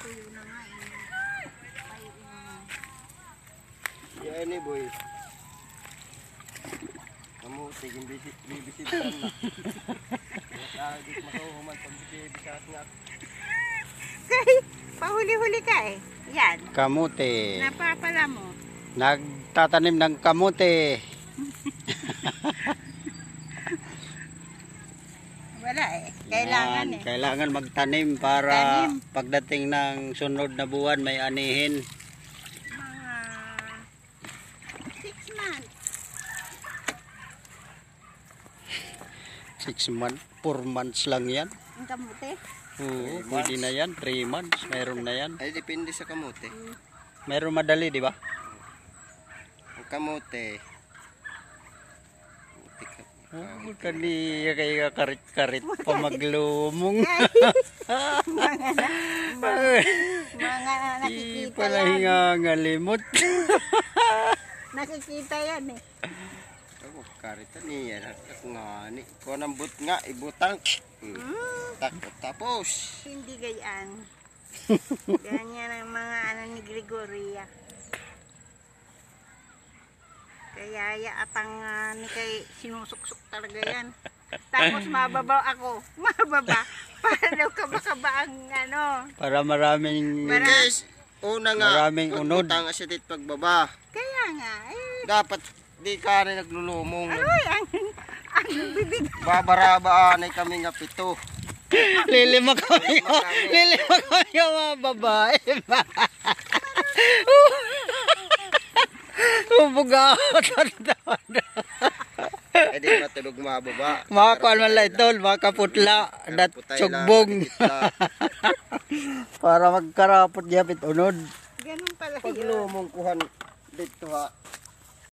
tuyo na nga. Yan ni boy. Kamu tiging bibisitan na. Nakagit makahuman pag bibisitan nga. Pahuli-huli ka eh. Yan. Kamote. Napapala mo. Nagtatanim ng kamote. Wala eh. Kailangan Yan, eh. kailangan magtanim para Tanim. pagdating ng sunod na buwan may anihin. Mga 6 months. 6 months, 4 months lang yan. Ang kamote. Oo, pwede na yan. 3 months, mayroon na yan. Ay depende sa kamote. Mayroon madali, di ba? Ang kamote. Oh, kaniya kayo karit-karit pa maglumong. Mga Di nakikita pala yan. hingangalimot. Nakikita yan eh. Ako karita niya. Nga ni. Kung ang but nga ibutang. Tapos. Hindi gayaan. Ganyan ang mga ano ni Gregoria. Kaya atang ni kay sinusuksok talaga yan. Tapos mababa ako. Mababa. Para daw kaba-kaba ang ano. Para maraming Guys, una nga. Maraming unod. Utang siya dito pagbaba. Kaya nga eh. Dapat di ka rin naglulumong. Ay, ang bibig. Babarabaan ay kami nga pito. lilima kami yung mga babae. Ubuga ako. Eh di matulog mababa. Makakuan man lang ito, makaputla, dat sugbong. Para magkarapot yapit unod. Ganun pala yun. Paglumong kuhan dito ha.